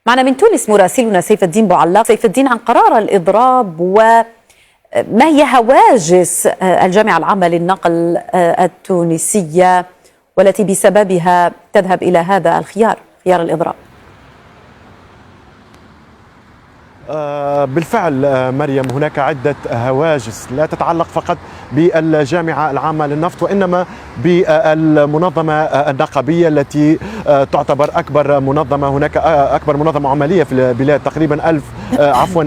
معنا من تونس مراسلنا سيف الدين بوعلاق. سيف الدين، عن قرار الإضراب وما هي هواجس الجامعة العامة للنقل التونسية والتي بسببها تذهب إلى هذا خيار الإضراب؟ بالفعل مريم، هناك عدة هواجس لا تتعلق فقط بالجامعة العامة للنفط وإنما بالمنظمة النقابية التي تعتبر أكبر منظمة. هناك أكبر منظمة عمالية في البلاد، تقريبا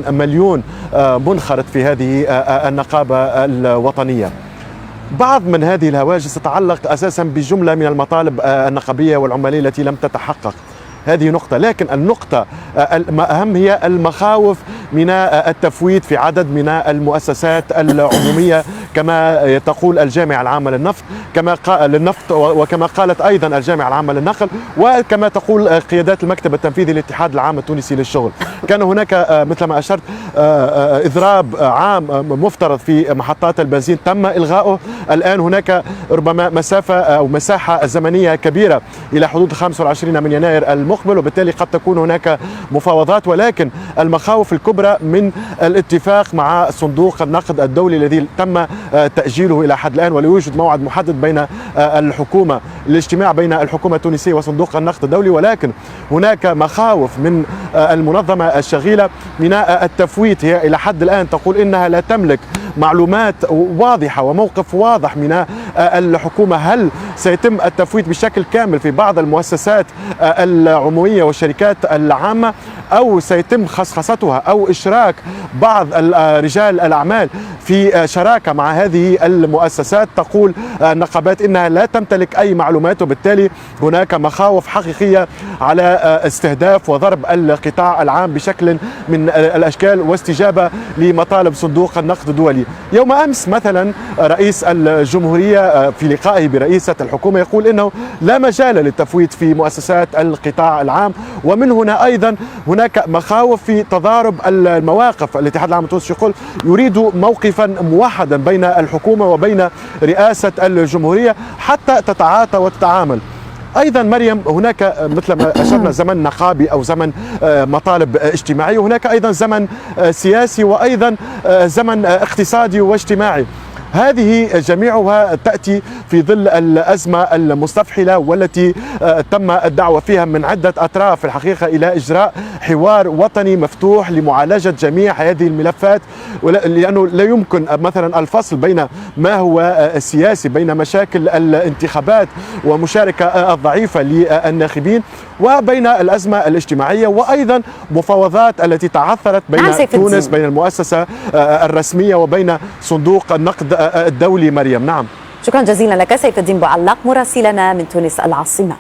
مليون منخرط في هذه النقابة الوطنية. بعض من هذه الهواجس تتعلق أساسا بجملة من المطالب النقابية والعمالية التي لم تتحقق. هذه نقطة، لكن النقطة الأهم هي المخاوف من التفويت في عدد من المؤسسات العمومية كما تقول الجامعة العامة للنفط وكما قالت أيضا الجامعة العامة للنقل، وكما تقول قيادات المكتب التنفيذي للاتحاد العام التونسي للشغل. كان هناك مثل ما أشرت إضراب عام مفترض في محطات البنزين تم إلغائه. الآن هناك ربما مساحة زمنية كبيرة إلى حدود 25 من يناير المقبل، وبالتالي قد تكون هناك مفاوضات، ولكن المخاوف الكبرى من الاتفاق مع صندوق النقد الدولي الذي تم تأجيله إلى حد الآن، ولا يوجد موعد محدد بين الاجتماع بين الحكومة التونسية وصندوق النقد الدولي، ولكن هناك مخاوف من المنظمة الشغيلة من التفويت. هي إلى حد الآن تقول إنها لا تملك معلومات واضحة وموقف واضح من الحكومة. هل سيتم التفويت بشكل كامل في بعض المؤسسات العمومية والشركات العامة، أو سيتم خصخصتها أو إشراك بعض رجال الأعمال في شراكة مع هذه المؤسسات؟ تقول النقابات إنها لا تمتلك أي معلومات، وبالتالي هناك مخاوف حقيقية على استهداف وضرب القطاع العام بشكل من الأشكال واستجابة لمطالب صندوق النقد الدولي. يوم أمس مثلا رئيس الجمهورية في لقائه برئيسة الحكومة يقول إنه لا مجال للتفويت في مؤسسات القطاع العام، ومن هنا أيضا هناك مخاوف في تضارب المواقف. الاتحاد العام التونسي يقول يريد موقفا موحدا بين الحكومة وبين رئاسة الجمهورية حتى تتعاطى وتتعامل. أيضا مريم، هناك مثل ما أشرنا زمن نقابي أو زمن مطالب اجتماعية، وهناك أيضا زمن سياسي وأيضا زمن اقتصادي واجتماعي. هذه جميعها تأتي في ظل الأزمة المستفحلة والتي تم الدعوة فيها من عدة أطراف الحقيقة إلى إجراء حوار وطني مفتوح لمعالجة جميع هذه الملفات، لأنه لا يمكن مثلا الفصل بين ما هو سياسي، بين مشاكل الانتخابات ومشاركة الضعيفة للناخبين، وبين الأزمة الاجتماعية، وأيضا مفاوضات التي تعثرت بين تونس، بين المؤسسة الرسمية وبين صندوق النقد الدولي. مريم، نعم. شكرا جزيلا لك سيف الدين بوعلاق مراسلنا من تونس العاصمة.